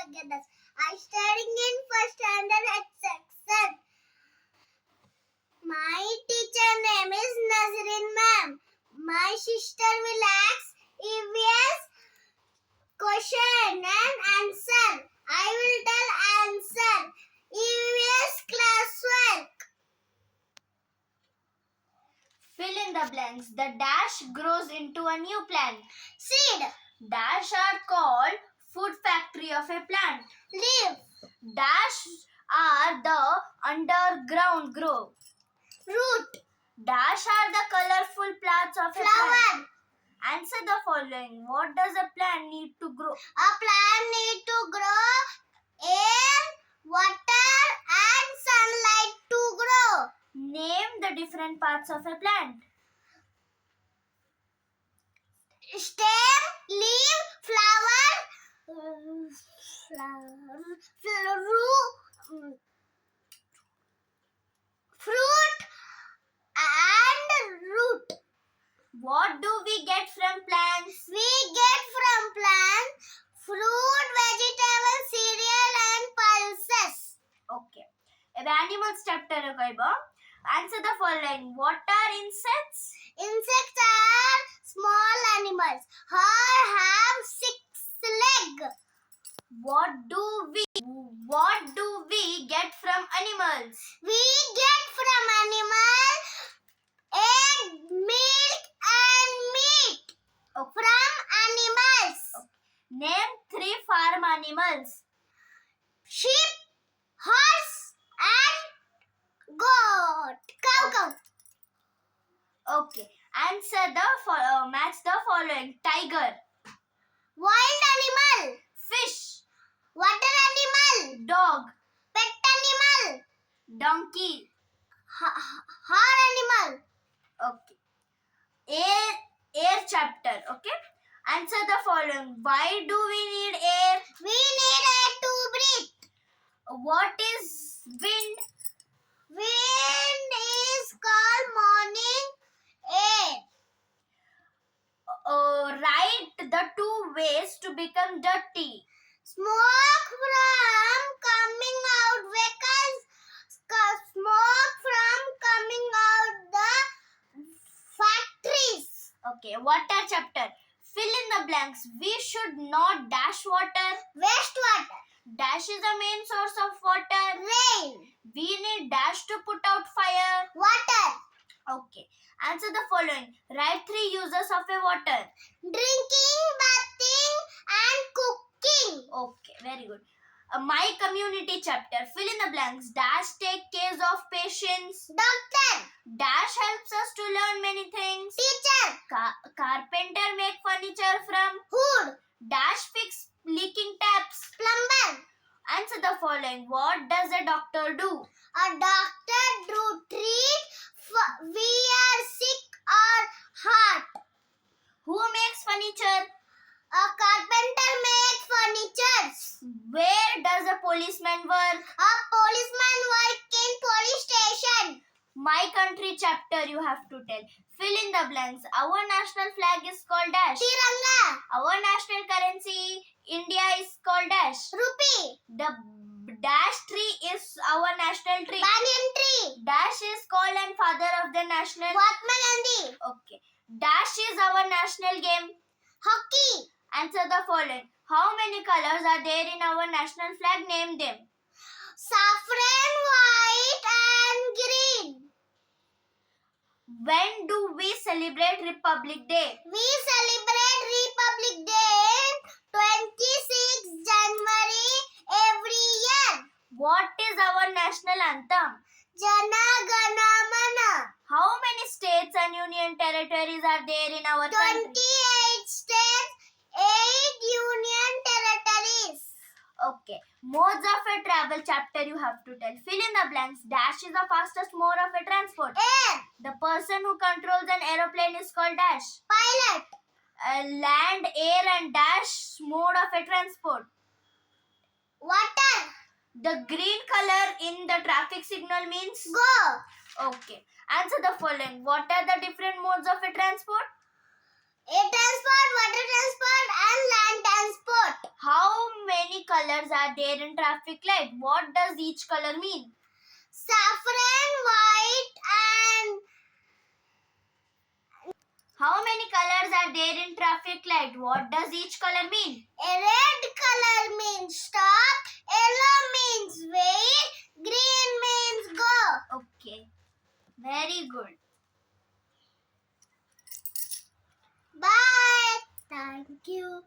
together. I studying in first standard at section. My teacher name is Nazrin ma'am. My sister will ask EVS question and answer. I will tell answer. EVS classwork. Fill in the blanks. The dash grows into a new plant. Seed. Dash are called food factory of a plant. Leaf. Dash are the underground grow. Root. Dash are the colorful plants of a plant. Flower. Answer the following. What does a plant need to grow? A plant need to grow air, water and sunlight to grow. Name the different parts of a plant. Stem, leaf, flower, fruit and root. What do we get from plants? We get from plants fruit, vegetable, cereal and pulses. Okay. अब animals chapter कहबो. Answer the following. What are insects? Insects are small animals. Have 6 legs. What do we get from animals? We get from animals egg, milk and meat. From animals. Name 3 farm animals. Sheep, horse and goat. Cow. Okay. Answer the match the following. Tiger. Wild animal. Fish. Water animal. Dog. Pet animal. Donkey. Horse animal. Okay. Air chapter. Okay. Answer the following. Why do we need air? We need air to breathe. What is wind? Wind is called morning air. Write the 2 ways to become dirty. Smoke from coming out vehicles. Smoke from coming out the factories. Okay. Water chapter. Fill in the blanks. We should not dash water. Waste water. Dash is the main source of water. Rain. We need dash to put out fire. Water. Okay. Answer the following. Write 3 uses of a water. Drinking, bathing and cooking. Okay. Very good. My community chapter. Fill in the blanks. Dash take care of patients. Doctor. Dash helps us to learn many things. Teacher. Carpenter make furniture from. Wood. Dash fix leaking taps. Plumber. Answer the following. What does a doctor do? A doctor do treat we are sick or hurt. Who makes furniture? A carpenter makes furniture. Where does a policeman work? A policeman work in police station. My country chapter you have to tell. Fill in the blanks. Our national flag is called dash. Tiranga. Our national currency India is called dash. Rupee. The dash tree is our national tree. Banyan tree. Dash is called and father of the national. Mahatma Gandhi. Okay. Dash is our national game. Hockey. Answer the following. How many colors are there in our national flag? Name them. Saffron, white and green. When do we celebrate Republic Day? We celebrate Republic Day 26 January every year. What is our national anthem? Jana Gana Mana. How many states and union territories are there in our 28 country? states, 8 union territories. Okay. Modes of a travel chapter you have to tell. Fill in the blanks. Dash is the fastest mode of a transport. Air. The person who controls an aeroplane is called dash. Pilot. Land, air and dash mode of a transport. Water. The green color in the traffic signal means? Go. Okay. Answer the following. What are the different modes of a transport? Air transport, water transport, and land transport. How many colors are there in traffic light? What does each color mean? Saffron, white, and How many colors are there in traffic light? What does each color mean? a red color means stop, yellow means wait, green means go. Okay. Very good. Bye. Thank you.